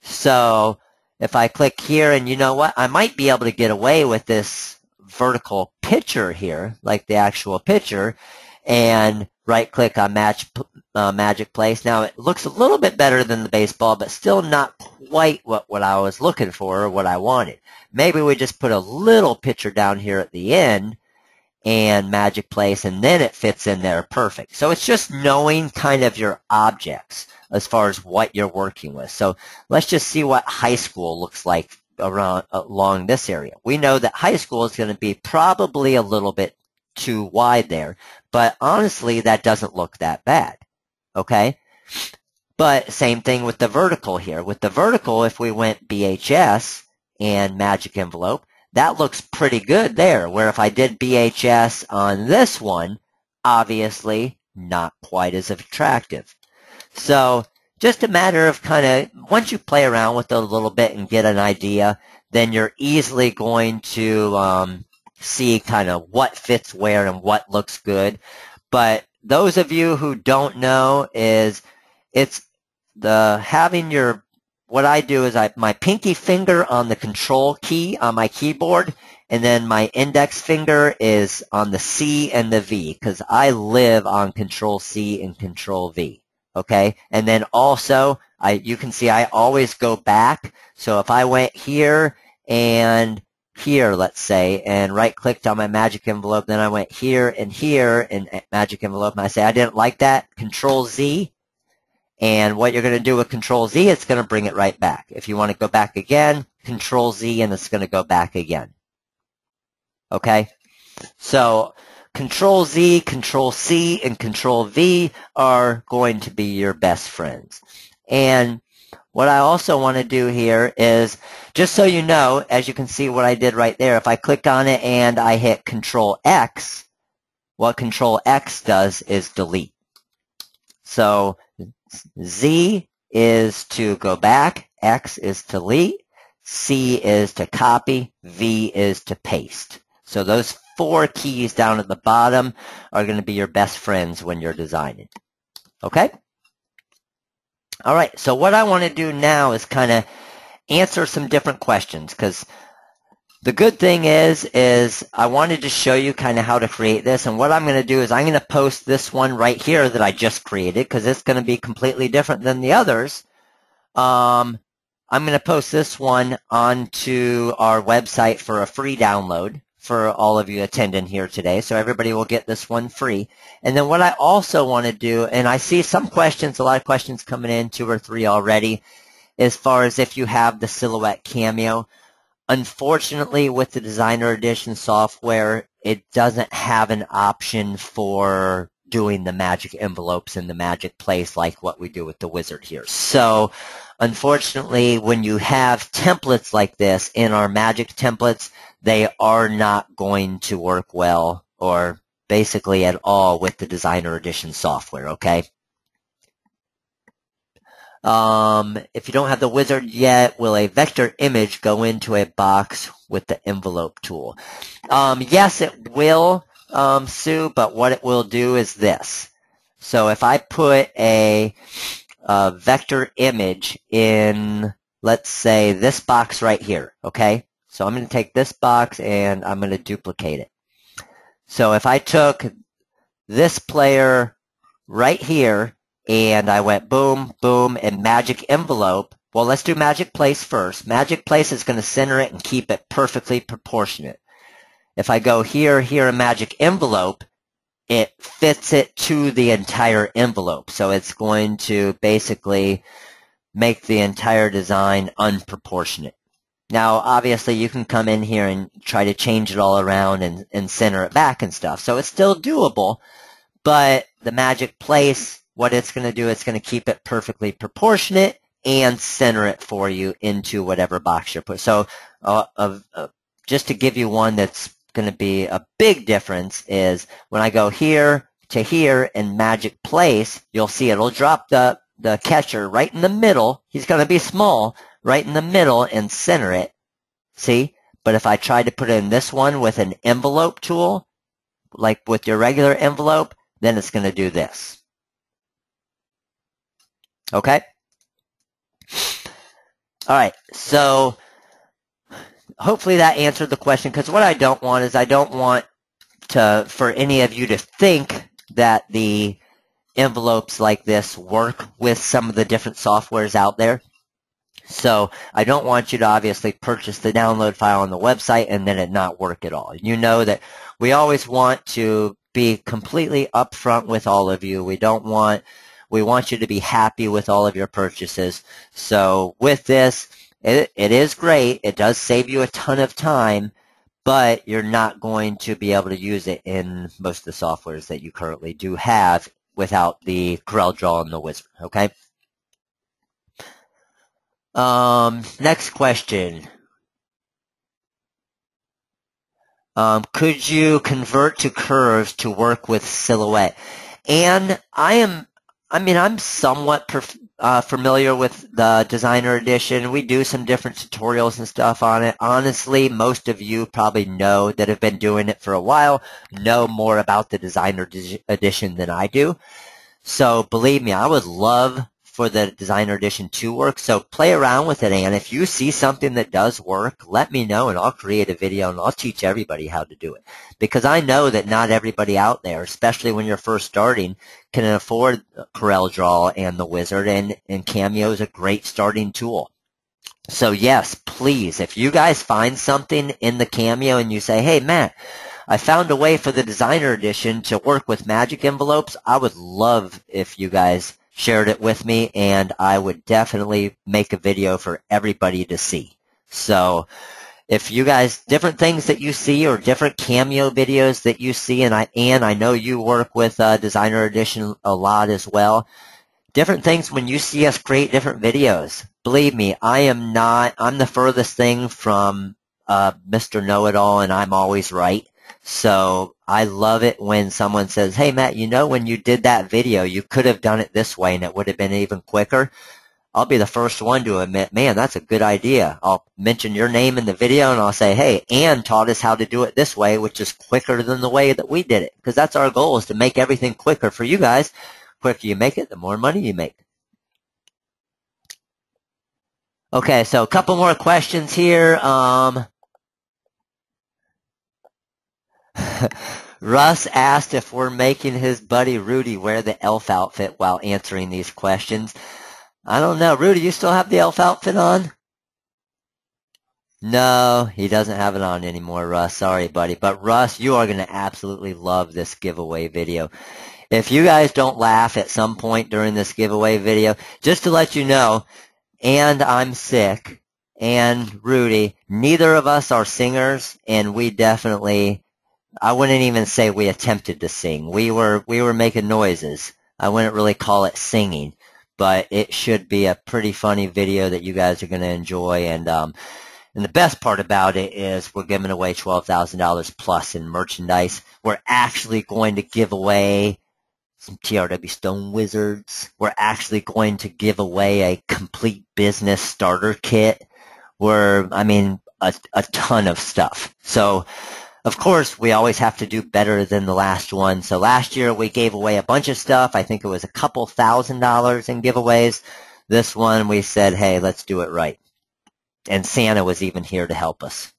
So if I click here, and you know what, I might be able to get away with this vertical picture here, like the actual picture, and right-click on Magic Place. Now, it looks a little bit better than the baseball, but still not quite what I was looking for or what I wanted. Maybe we just put a little picture down here at the end and Magic Place, and then it fits in there perfect. So it's just knowing kind of your objects as far as what you're working with. So let's just see what high school looks like along this area. We know that high school is going to be probably a little bit too wide there, but honestly, that doesn't look that bad, okay? But same thing with the vertical here. With the vertical, if we went BHS and Magic Envelope, that looks pretty good there, where if I did BHS on this one, obviously not quite as attractive. So just a matter of kind of, once you play around with it a little bit and get an idea, then you're easily going to see kind of what fits where and what looks good. But those of you who don't know, is it's having your, what I do is my pinky finger on the control key on my keyboard, and then my index finger is on the C and the V, because I live on Control C and Control V. Okay, and then also you can see I always go back. So if I went here and here, let's say, and right-clicked on my Magic Envelope, then I went here in Magic Envelope, and I say I didn't like that, Control Z. And what you're going to do with Control Z, it's going to bring it right back. If you want to go back again, Control Z, and it's going to go back again. Okay? So Control Z, Control C, and Control V are going to be your best friends. And what I also want to do here is, just so you know, as you can see what I did right there, if I click on it and I hit Control X, what Control X does is delete. So Z is to go back, X is to delete, C is to copy, V is to paste. So those 4 keys down at the bottom are going to be your best friends when you're designing. Okay? All right, so what I want to do now is kind of answer some different questions, because the good thing is I wanted to show you kind of how to create this, and what I'm going to do is I'm going to post this one right here that I just created, because it's going to be completely different than the others. I'm going to post this one onto our website for a free download for all of you attending here today, so everybody will get this one free. And then what I also want to do, and I see some questions, a lot of questions coming in, 2 or 3 already, as far as if you have the Silhouette Cameo. Unfortunately, with the Designer Edition software, it doesn't have an option for doing the magic envelopes in the Magic Place like what we do with the Wizard here. So, unfortunately, when you have templates like this in our Magic templates, they are not going to work well, or basically at all, with the Designer Edition software, okay? If you don't have the Wizard yet, will a vector image go into a box with the envelope tool? Yes, it will, Sue, but what it will do is this. So if I put a vector image in, let's say, this box right here, okay? So I'm going to take this box and I'm going to duplicate it. So if I took this player right here, and I went boom, boom, and Magic Envelope. Well, let's do Magic Place first. Magic Place is going to center it and keep it perfectly proportionate. If I go here, here, and Magic Envelope, it fits it to the entire envelope. So it's going to basically make the entire design unproportionate. Now, obviously, you can come in here and try to change it all around and center it back and stuff. So it's still doable, but the Magic Place, what it's going to do, it's going to keep it perfectly proportionate and center it for you into whatever box you're putting. So just to give you one that's going to be a big difference is when I go here to here in Magic Place, you'll see it'll drop the catcher right in the middle. He's going to be small, right in the middle, and center it. See? But if I try to put it in this one with an envelope tool, like with your regular envelope, then it's going to do this. Okay? All right, so hopefully that answered the question, because what I don't want is I don't want for any of you to think that the envelopes like this work with some of the different softwares out there. So I don't want you to obviously purchase the download file on the website and then it not work at all. You know that we always want to be completely upfront with all of you. We want you to be happy with all of your purchases. So with this, it is great. It does save you a ton of time, but you're not going to be able to use it in most of the softwares that you currently do have without the CorelDRAW and the Wizard, okay? Next question. Could you convert to curves to work with silhouette? And I'm somewhat familiar with the Designer Edition. We do some different tutorials and stuff on it. Honestly, most of you probably know that have been doing it for a while, know more about the Designer Edition than I do. So believe me, I would love for the Designer Edition to work. So play around with it, and if you see something that does work, let me know and I'll create a video and I'll teach everybody how to do it. Because I know that not everybody out there, especially when you're first starting, can afford CorelDRAW and the Wizard, and Cameo is a great starting tool. So yes, please, if you guys find something in the Cameo and you say, hey Matt, I found a way for the Designer Edition to work with magic envelopes, I would love if you guys shared it with me, and I would definitely make a video for everybody to see. So if you guys, different things that you see or different Cameo videos that you see, and I know you work with Designer Edition a lot as well, different things when you see us create different videos, believe me, I'm the furthest thing from Mr. Know-It-All, and I'm always right. So I love it when someone says, hey Matt, you know, when you did that video, you could have done it this way and it would have been even quicker. I'll be the first one to admit, man, that's a good idea. I'll mention your name in the video and I'll say, hey, Ann taught us how to do it this way, which is quicker than the way that we did it. Because that's our goal, is to make everything quicker for you guys. The quicker you make it, the more money you make. Okay, so a couple more questions here. Russ asked if we're making his buddy Rudy wear the elf outfit while answering these questions. I don't know. Rudy, you still have the elf outfit on? No, he doesn't have it on anymore, Russ. Sorry, buddy. But Russ, you are going to absolutely love this giveaway video. If you guys don't laugh at some point during this giveaway video, just to let you know, and I'm sick, and Rudy, neither of us are singers, and we definitely, I wouldn't even say we attempted to sing. We were making noises. I wouldn't really call it singing, but it should be a pretty funny video that you guys are going to enjoy. And the best part about it is we're giving away $12,000 plus in merchandise. We're actually going to give away some TRW Stone Wizards. We're actually going to give away a complete business starter kit. A ton of stuff. So, of course, we always have to do better than the last one. So last year we gave away a bunch of stuff. I think it was a couple $1,000s in giveaways. This one we said, hey, let's do it right. And Santa was even here to help us.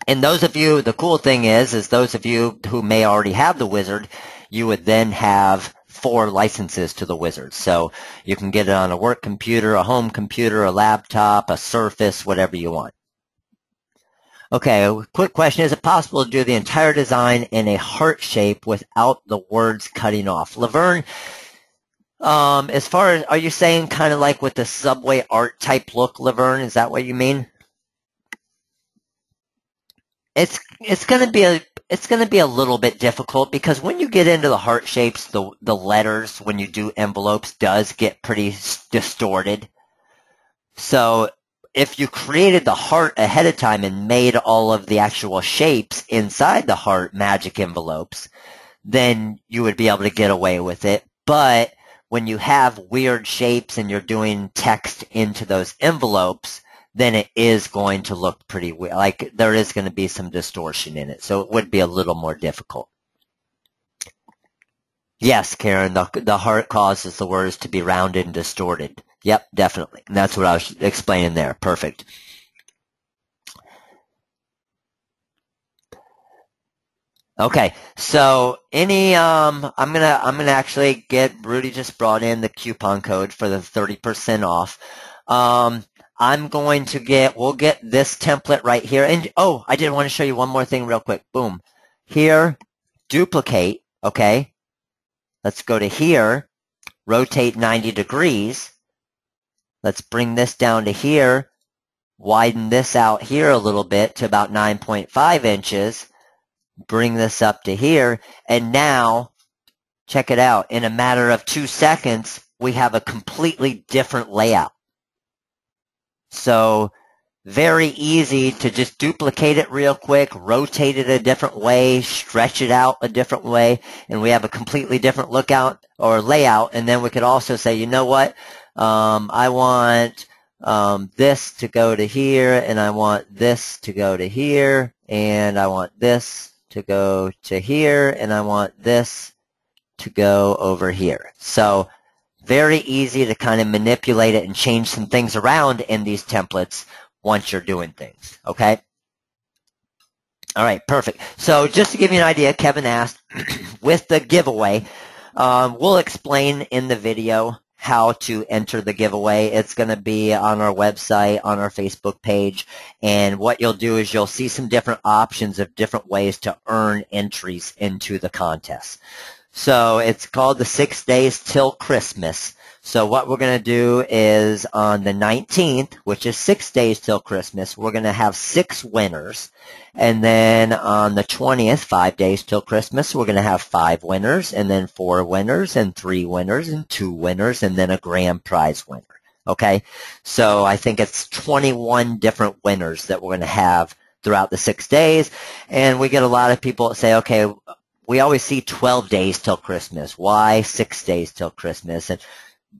And those of you, the cool thing is those of you who may already have the Wizard, you would then have 4 licenses to the Wizard. So you can get it on a work computer, a home computer, a laptop, a Surface, whatever you want. Okay, a quick question. Is it possible to do the entire design in a heart shape without the words cutting off? Laverne, as far as, are you saying kind of like with the subway art type look, Laverne? Is that what you mean? It's going to be a little bit difficult, because when you get into the heart shapes, the letters when you do envelopes does get pretty distorted. So if you created the heart ahead of time and made all of the actual shapes inside the heart magic envelopes, then you would be able to get away with it. But when you have weird shapes and you're doing text into those envelopes, then it is going to look pretty weird. Like, there is going to be some distortion in it. So it would be a little more difficult. Yes, Karen, the heart causes the words to be rounded and distorted. Yep, definitely. And that's what I was explaining there. Perfect. Okay, so I'm gonna actually get Rudy just brought in the coupon code for the 30% off. We'll get this template right here. And oh, I did want to show you one more thing real quick. Boom. Here, duplicate, okay? Let's go to here, rotate 90 degrees. Let's bring this down to here, widen this out here a little bit to about 9.5 inches. Bring this up to here, and now, check it out, in a matter of 2 seconds, we have a completely different layout. So, very easy to just duplicate it real quick, rotate it a different way, stretch it out a different way, and we have a completely different lookout or layout. And then we could also say, you know what, I want this to go to here, and I want this to go to here, and I want this to go to here, and I want this to go over here. So very easy to kind of manipulate it and change some things around in these templates once you're doing things, okay? All right, perfect. So just to give you an idea, Kevin asked, with the giveaway, we'll explain in the video how to enter the giveaway. It's going to be on our website, on our Facebook page, and what you'll do is you'll see some different options of different ways to earn entries into the contest. So it's called the 6 days till Christmas. So what we're going to do is on the 19th, which is 6 days till Christmas, we're going to have 6 winners. And then on the 20th, 5 days till Christmas, we're going to have 5 winners, and then 4 winners, and 3 winners, and 2 winners, and then a grand prize winner. Okay? So I think it's 21 different winners that we're going to have throughout the 6 days. And we get a lot of people that say, okay, we always see 12 days till Christmas. Why 6 days till Christmas? And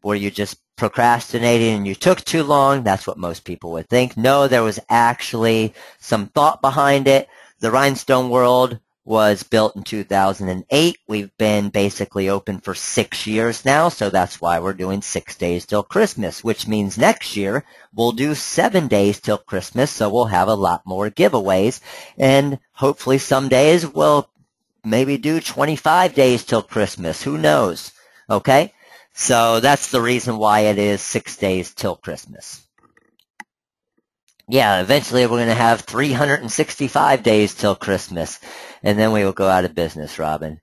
were you just procrastinating and you took too long? That's what most people would think. No, there was actually some thought behind it. The Rhinestone World was built in 2008. We've been basically open for 6 years now, so that's why we're doing 6 days till Christmas, which means next year we'll do 7 days till Christmas, so we'll have a lot more giveaways, and hopefully some days we'll maybe do 25 days till Christmas. Who knows? Okay? So that's the reason why it is 6 days till Christmas. Yeah, eventually we're going to have 365 days till Christmas, and then we will go out of business, Robin.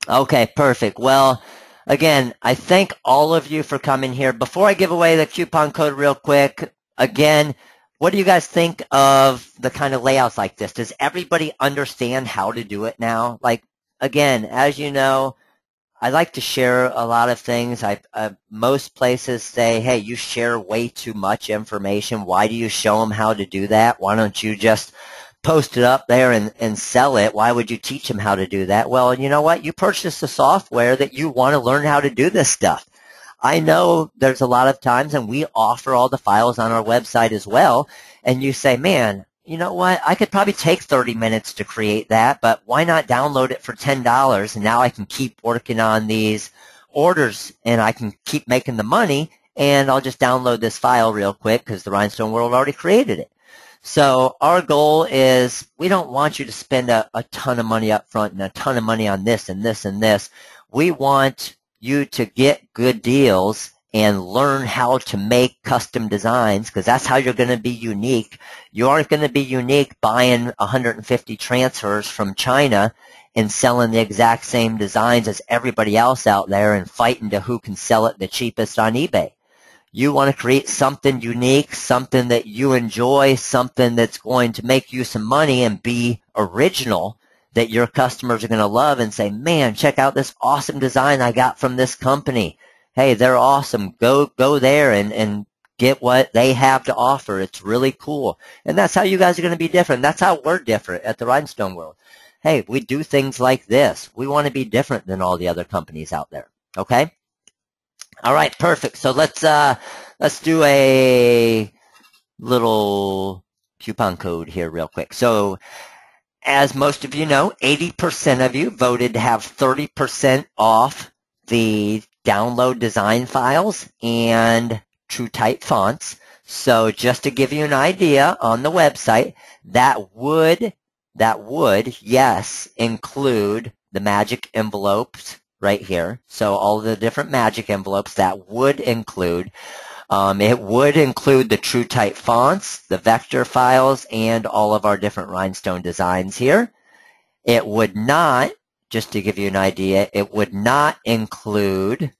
Okay, perfect. Well, again, I thank all of you for coming here. Before I give away the coupon code real quick, again, what do you guys think of the kind of layouts like this? Does everybody understand how to do it now? Like, again, as you know, I like to share a lot of things. Most places say, hey, you share way too much information. Why do you show them how to do that? Why don't you just post it up there and sell it? Why would you teach them how to do that? Well, you know what? You purchase the software that you want to learn how to do this stuff. I know there's a lot of times, and we offer all the files on our website as well, and you say, man, you know what, I could probably take 30 minutes to create that, but why not download it for $10, and now I can keep working on these orders, and I can keep making the money, and I'll just download this file real quick because the Rhinestone World already created it. So our goal is we don't want you to spend a ton of money up front and a ton of money on this and this and this. We want you to get good deals and learn how to make custom designs, because that's how you're going to be unique. You aren't going to be unique buying 150 transfers from China and selling the exact same designs as everybody else out there and fighting to who can sell it the cheapest on eBay. You want to create something unique, something that you enjoy, something that's going to make you some money and be original, that your customers are going to love and say, man, check out this awesome design I got from this company. Hey, they're awesome. Go there and get what they have to offer. It's really cool. And that's how you guys are going to be different. That's how we're different at the Rhinestone World. Hey, we do things like this. We want to be different than all the other companies out there. Okay? All right, perfect. So let's do a little coupon code here real quick. So as most of you know, 80% of you voted to have 30% off the download design files and TrueType fonts. So just to give you an idea on the website, that would, yes, include the magic envelopes right here. So all of the different magic envelopes, that would include. It would include the TrueType fonts, the vector files, and all of our different rhinestone designs here. It would not, just to give you an idea, it would not include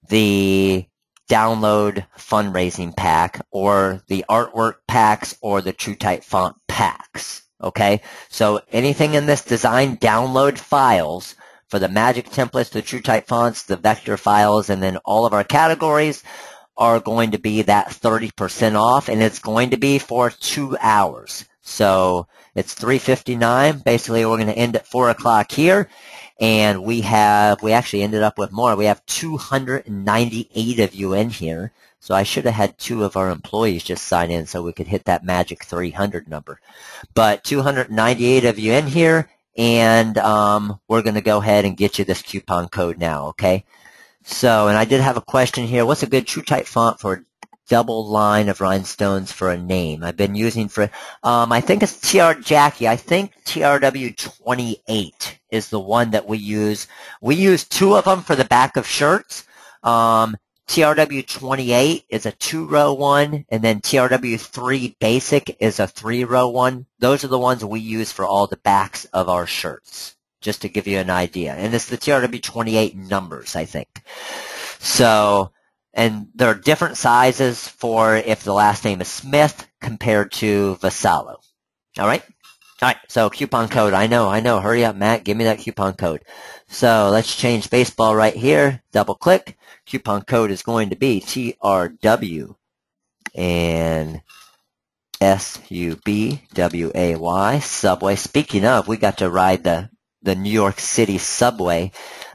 the download fundraising pack or the artwork packs or the TrueType font packs. Okay, so anything in this design, download files for the magic templates, the TrueType fonts, the vector files, and then all of our categories are going to be that 30% off, and it's going to be for 2 hours. So it's $3.59. Basically, we're going to end at 4 o'clock here, and we actually ended up with more. We have 298 of you in here, so I should have had 2 of our employees just sign in so we could hit that magic 300 number. But 298 of you in here, and we're going to go ahead and get you this coupon code now, okay? So, and I did have a question here. What's a good TrueType font for a double line of rhinestones for a name? I've been using for, I think it's Jackie. I think TRW 28 is the one that we use. We use 2 of them for the back of shirts. TRW 28 is a 2-row one, and then TRW 3 Basic is a 3-row one. Those are the ones we use for all the backs of our shirts, just to give you an idea. And it's the TRW 28 numbers, I think. So, and there are different sizes for if the last name is Smith compared to Vassallo. All right? All right, so coupon code. I know. Hurry up, Matt. Give me that coupon code. So let's change baseball right here. Double click. Coupon code is going to be TRW and SUBWAY, Subway. Speaking of, we got to ride the New York City subway,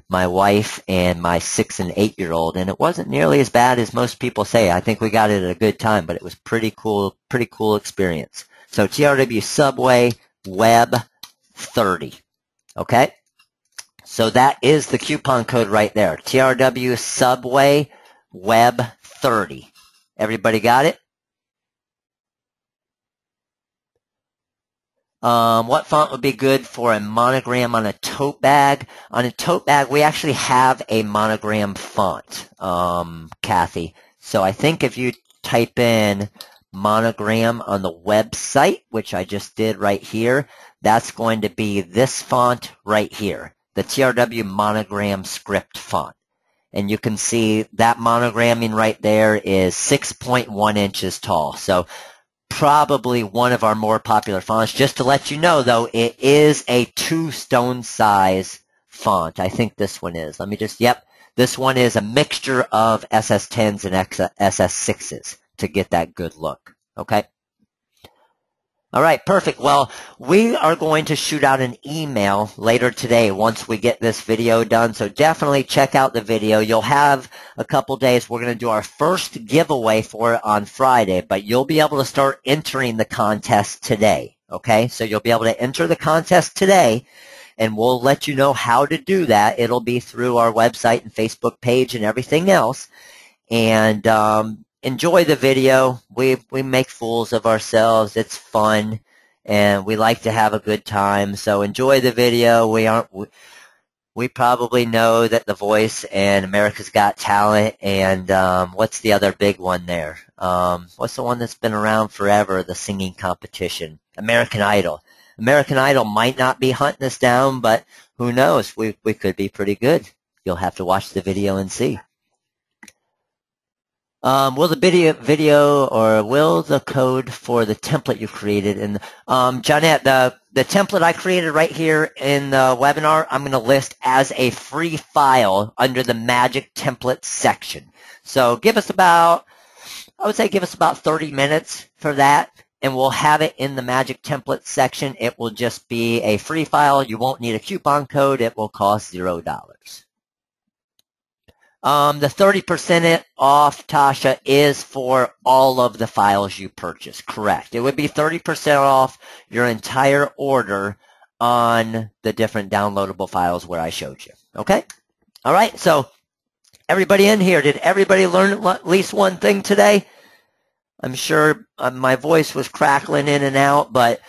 my wife and my 6- and 8-year-old, and it wasn't nearly as bad as most people say. I think we got it at a good time, but it was pretty cool experience. So TRW Subway Web 30. Okay? So that is the coupon code right there. TRW Subway Web 30. Everybody got it? What font would be good for a monogram on a tote bag? On a tote bag, we actually have a monogram font, Kathy. So I think if you type in monogram on the website, which I just did right here, that's going to be this font right here, the TRW monogram script font. And you can see that monogramming right there is 6.1 inches tall. So probably one of our more popular fonts. Just to let you know, though, it is a 2-stone size font. I think this one is. Let me just, yep. This one is a mixture of SS10s and SS6s to get that good look. Okay? All right, perfect. Well, we are going to shoot out an email later today once we get this video done, so definitely check out the video. You'll have a couple days. We're going to do our first giveaway for it on Friday, but you'll be able to start entering the contest today, okay? So you'll be able to enter the contest today, and we'll let you know how to do that. It'll be through our website and Facebook page and everything else, and enjoy the video. We make fools of ourselves. It's fun, and we like to have a good time. So enjoy the video. We probably know that The Voice and America's Got Talent and what's the other big one there? What's the one that's been around forever? The singing competition, American Idol. American Idol might not be hunting us down, but who knows? We could be pretty good. You'll have to watch the video and see. Will the video or will the code for the template you created and Johnette, the template I created right here in the webinar, I'm going to list as a free file under the Magic Template section. So give us about 30 minutes for that, and we'll have it in the Magic Template section. It will just be a free file. You won't need a coupon code. It will cost $0. The 30% off, Tasha, is for all of the files you purchase. Correct. It would be 30% off your entire order on the different downloadable files where I showed you. Okay? All right. So everybody in here, did everybody learn at least one thing today? I'm sure my voice was crackling in and out, but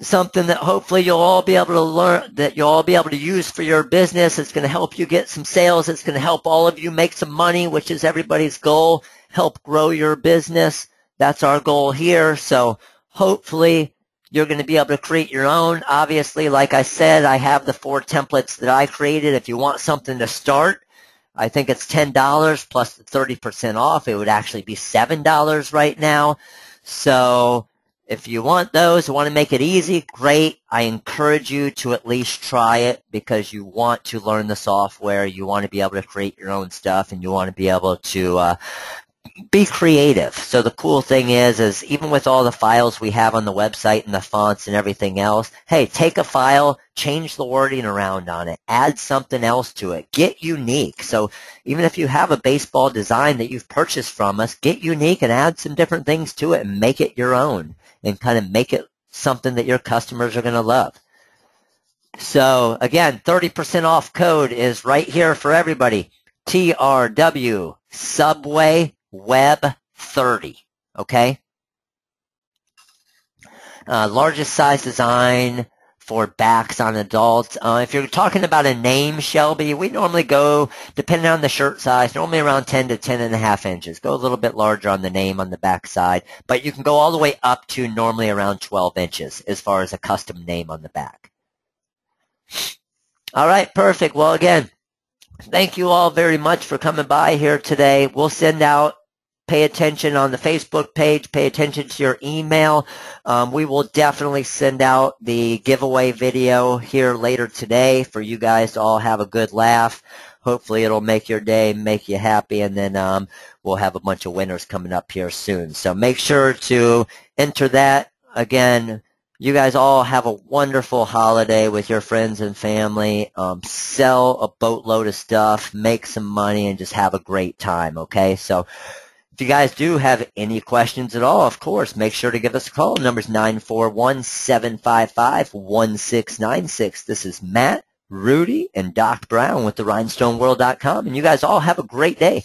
something that hopefully you'll all be able to learn, that you'll all be able to use for your business. It's going to help you get some sales. It's going to help all of you make some money, which is everybody's goal. Help grow your business. That's our goal here. So hopefully you're going to be able to create your own. Obviously, like I said, I have the 4 templates that I created. If you want something to start, I think it's $10 plus the 30% off. It would actually be $7 right now. So if you want those, want to make it easy, great. I encourage you to at least try it because you want to learn the software. You want to be able to create your own stuff, and you want to be able to be creative. So the cool thing is even with all the files we have on the website and the fonts and everything else, hey, take a file, change the wording around on it, add something else to it, get unique. So even if you have a baseball design that you've purchased from us, get unique and add some different things to it and make it your own and kind of make it something that your customers are going to love. So again, 30% off code is right here for everybody. TRW Subway Web 30, okay? Largest size design for backs on adults. If you're talking about a name, Shelby, we normally go, depending on the shirt size, normally around 10 to 10.5 inches. Go a little bit larger on the name on the back side, but you can go all the way up to normally around 12 inches as far as a custom name on the back. All right, perfect. Well, again, thank you all very much for coming by here today. We'll send out, pay attention on the Facebook page, pay attention to your email. We will definitely send out the giveaway video here later today for you guys to all have a good laugh. Hopefully it'll make your day, make you happy, and then we'll have a bunch of winners coming up here soon. So make sure to enter that. Again, you guys all have a wonderful holiday with your friends and family. Sell a boatload of stuff, make some money, and just have a great time, okay? So if you guys do have any questions at all, of course, make sure to give us a call. Number's 941-755-1696. This is Matt, Rudy, and Doc Brown with the RhinestoneWorld.com, and you guys all have a great day.